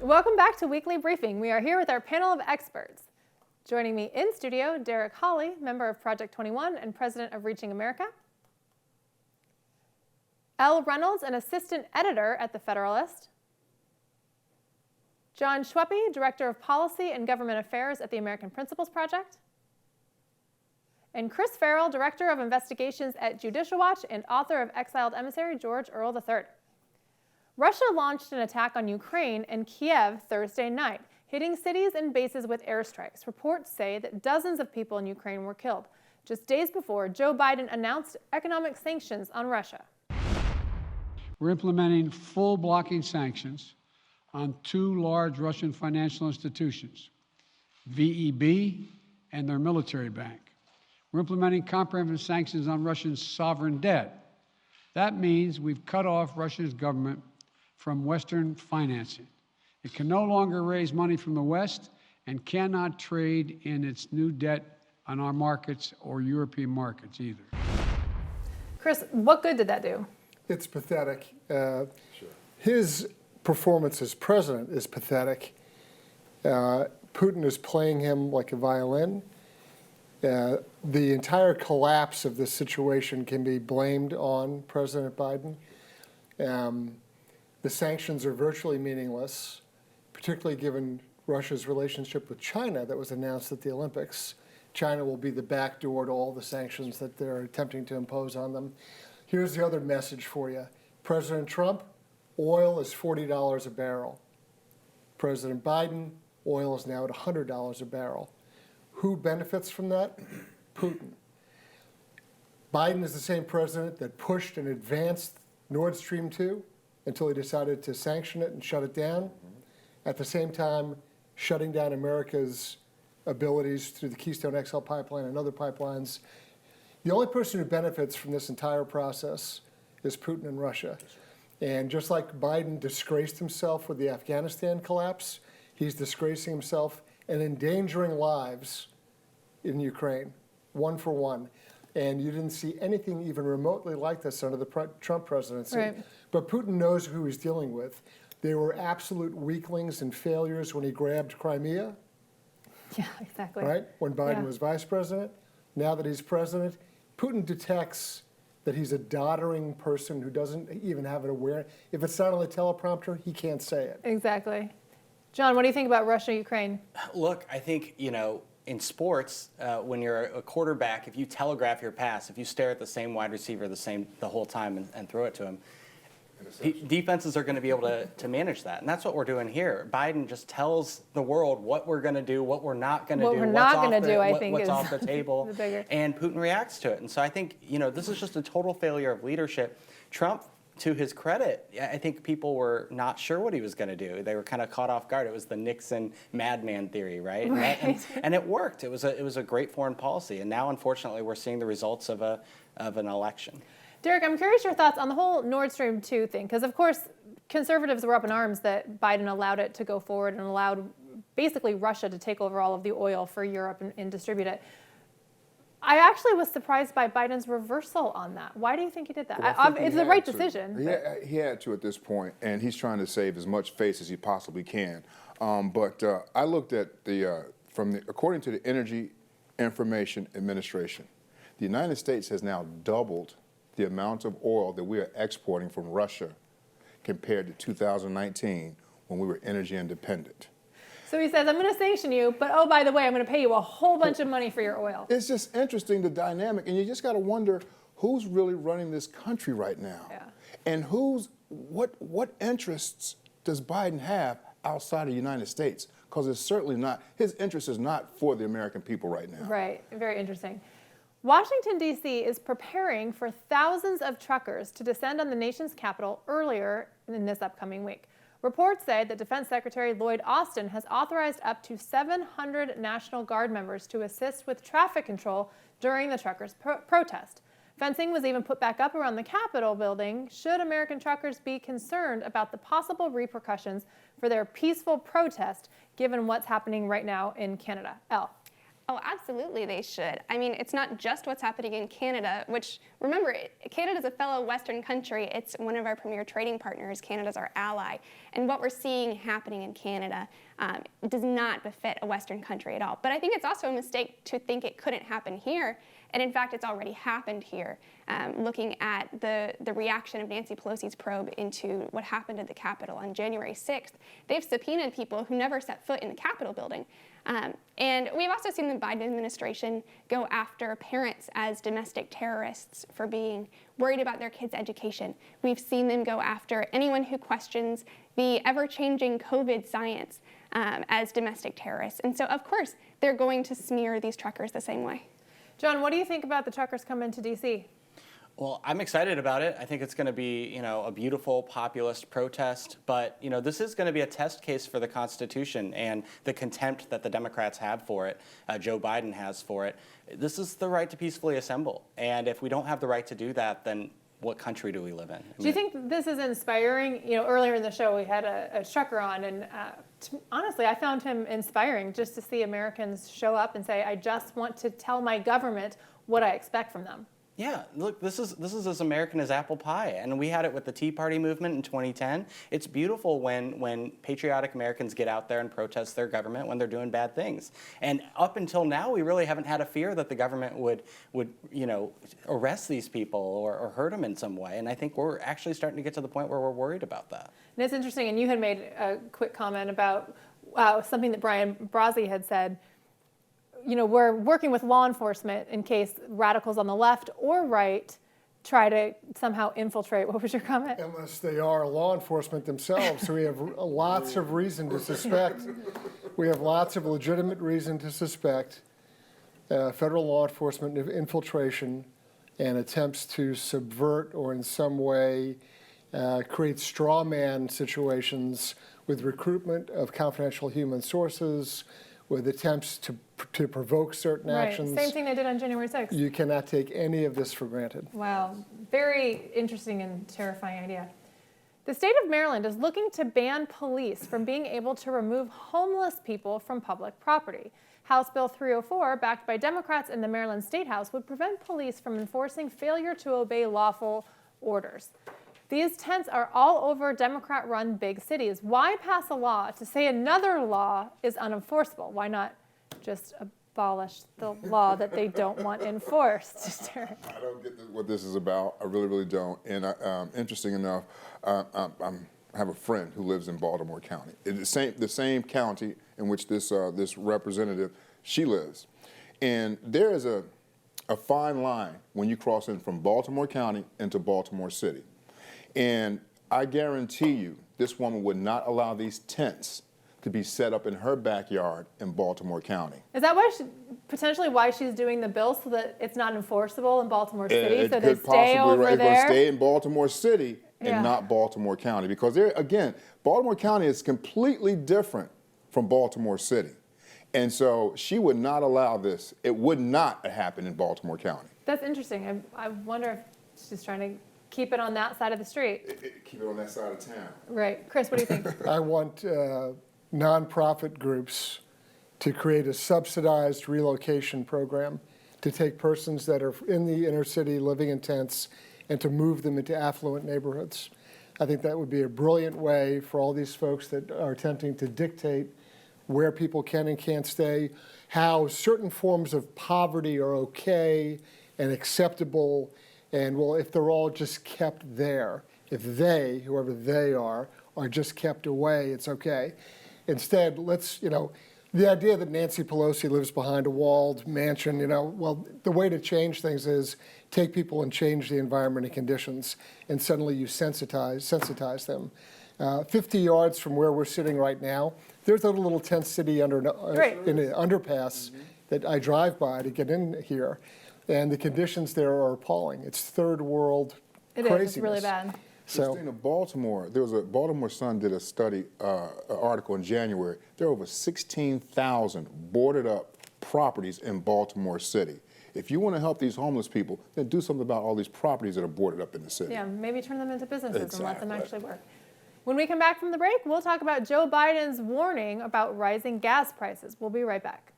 Welcome back to Weekly Briefing. We are here with our panel of experts. Joining me in studio, Derek Hawley, member of Project 21 and president of Reaching America. Elle Reynolds, an assistant editor at The Federalist. John Schweppe, director of policy and government affairs at the American Principles Project. And Chris Farrell, director of investigations at Judicial Watch and author of Exiled Emissary George Earl III. Russia launched an attack on Ukraine and Kiev Thursday night, hitting cities and bases with airstrikes. Reports say that dozens of people in Ukraine were killed, just days before Joe Biden announced economic sanctions on Russia. We're implementing full blocking sanctions on two large Russian financial institutions, VEB and their military bank. We're implementing comprehensive sanctions on Russia's sovereign debt. That means we've cut off Russia's government from Western financing. It can no longer raise money from the West and cannot trade in its new debt on our markets or European markets either. Chris, what good did that do? It's pathetic. His performance as president is pathetic. Putin is playing him like a violin. The entire collapse of this situation can be blamed on President Biden. The sanctions are virtually meaningless, particularly given Russia's relationship with China that was announced at the Olympics. China will be the backdoor to all the sanctions that they're attempting to impose on them. Here's the other message for you. President Trump, oil is $40 a barrel. President Biden, oil is now at $100 a barrel. Who benefits from that? Putin. Biden is the same president that pushed and advanced Nord Stream 2 until he decided to sanction it and shut it down. At the same time, shutting down America's abilities through the Keystone XL pipeline and other pipelines. The only person who benefits from this entire process is Putin and Russia. And just like Biden disgraced himself with the Afghanistan collapse, he's disgracing himself and endangering lives in Ukraine, one for one. And you didn't see anything even remotely like this under the Trump presidency. Right. But Putin knows who he's dealing with. They were absolute weaklings and failures when he grabbed Crimea. Yeah, exactly. Right? When Biden was vice president. Now that he's president, Putin detects that he's a doddering person who doesn't even have an awareness. If it's not on the teleprompter, he can't say it. Exactly. John, what do you think about Russia, Ukraine? Look, I think, in sports, when you're a quarterback, if you telegraph your pass, if you stare at the same wide receiver the whole time and throw it to him, defenses are going to be able to manage that. And that's what we're doing here. Biden just tells the world what we're going to do, what we're not going to do, what's off the table, and Putin reacts to it. And so I think, this is just a total failure of leadership. Trump, to his credit, I think people were not sure what he was going to do. They were kind of caught off guard. It was the Nixon madman theory, right? And it worked. It was a great foreign policy. And now, unfortunately, we're seeing the results of an election. Derek, I'm curious your thoughts on the whole Nord Stream 2 thing, because of course conservatives were up in arms that Biden allowed it to go forward and allowed basically Russia to take over all of the oil for Europe and distribute it. I actually was surprised by Biden's reversal on that. Why do you think he did that? Well, it's the right decision. He had to at this point, and he's trying to save as much face as he possibly can. But I looked at according to the Energy Information Administration, the United States has now doubled the amount of oil that we are exporting from Russia compared to 2019 when we were energy independent. So he says, I'm going to sanction you, but oh, by the way, I'm going to pay you a whole bunch of money for your oil. It's just interesting, the dynamic, and you just got to wonder who's really running this country right now. Yeah. And what interests does Biden have outside of the United States? Because it's certainly not, his interest is not for the American people right now. Right, very interesting. Washington, D.C. is preparing for thousands of truckers to descend on the nation's capital earlier in this upcoming week. Reports say that Defense Secretary Lloyd Austin has authorized up to 700 National Guard members to assist with traffic control during the truckers' protest. Fencing was even put back up around the Capitol building should American truckers be concerned about the possible repercussions for their peaceful protest, given what's happening right now in Canada. Elle. Oh, absolutely they should. I mean, it's not just what's happening in Canada, which, remember, Canada's a fellow Western country. It's one of our premier trading partners. Canada's our ally. And what we're seeing happening in Canada does not befit a Western country at all. But I think it's also a mistake to think it couldn't happen here. And in fact, it's already happened here. Looking at the reaction of Nancy Pelosi's probe into what happened at the Capitol on January 6th, they've subpoenaed people who never set foot in the Capitol building. And we've also seen the Biden administration go after parents as domestic terrorists for being worried about their kids' education. We've seen them go after anyone who questions the ever-changing COVID science as domestic terrorists. And so, of course, they're going to smear these truckers the same way. John, what do you think about the truckers coming to D.C.? Well, I'm excited about it. I think it's going to be, a beautiful populist protest. But, this is going to be a test case for the Constitution and the contempt that the Democrats have for it, Joe Biden has for it. This is the right to peacefully assemble. And if we don't have the right to do that, then what country do we live in? Do you think this is inspiring? Earlier in the show, we had a trucker on, and honestly, I found him inspiring just to see Americans show up and say, I just want to tell my government what I expect from them. Yeah, look, this is as American as apple pie, and we had it with the Tea Party movement in 2010. It's beautiful when patriotic Americans get out there and protest their government when they're doing bad things. And up until now, we really haven't had a fear that the government would arrest these people or hurt them in some way. And I think we're actually starting to get to the point where we're worried about that. And it's interesting, and you had made a quick comment about something that Brian Brazzi had said. We're working with law enforcement in case radicals on the left or right try to somehow infiltrate. What was your comment? Unless they are law enforcement themselves. So we have lots of reason to suspect. We have lots of legitimate reason to suspect federal law enforcement infiltration and attempts to subvert or in some way create straw man situations with recruitment of confidential human sources, with attempts to provoke certain actions. Same thing they did on January 6th. You cannot take any of this for granted. Wow, very interesting and terrifying idea. The state of Maryland is looking to ban police from being able to remove homeless people from public property. House Bill 304, backed by Democrats in the Maryland State House, would prevent police from enforcing failure to obey lawful orders. These tents are all over Democrat-run big cities. Why pass a law to say another law is unenforceable? Why not just abolish the law that they don't want enforced? I don't get what this is about. I really, really don't. And interesting enough, I have a friend who lives in Baltimore County. It's the same county in which this representative, she lives. And there is a fine line when you cross in from Baltimore County into Baltimore City. And I guarantee you, this woman would not allow these tents to be set up in her backyard in Baltimore County. Is that potentially why she's doing the bill, so that it's not enforceable in Baltimore City, It so they could stay possibly, over right, there? Going to stay in Baltimore City and Yeah. not Baltimore County, because there again, Baltimore County is completely different from Baltimore City, and so she would not allow this. It would not happen in Baltimore County. That's interesting. I wonder if she's trying to keep it on that side of the street. Keep it on that side of town. Right. Chris, what do you think? I want nonprofit groups to create a subsidized relocation program to take persons that are in the inner city living in tents and to move them into affluent neighborhoods. I think that would be a brilliant way for all these folks that are attempting to dictate where people can and can't stay, how certain forms of poverty are okay and acceptable, and well, if they're all just kept there, if they, whoever they are just kept away, it's okay. Instead, the idea that Nancy Pelosi lives behind a walled mansion, well, the way to change things is take people and change the environment and conditions, and suddenly you sensitize them. 50 yards from where we're sitting right now, there's a little tent city in an underpass that I drive by to get in here, and the conditions there are appalling. It's third world craziness. It's really bad. So, Christina, Baltimore, Baltimore Sun did a study, an article in January. There are over 16,000 boarded up properties in Baltimore City. If you want to help these homeless people, then do something about all these properties that are boarded up in the city. Yeah, maybe turn them into businesses and let them Exactly. actually work. When we come back from the break, we'll talk about Joe Biden's warning about rising gas prices. We'll be right back.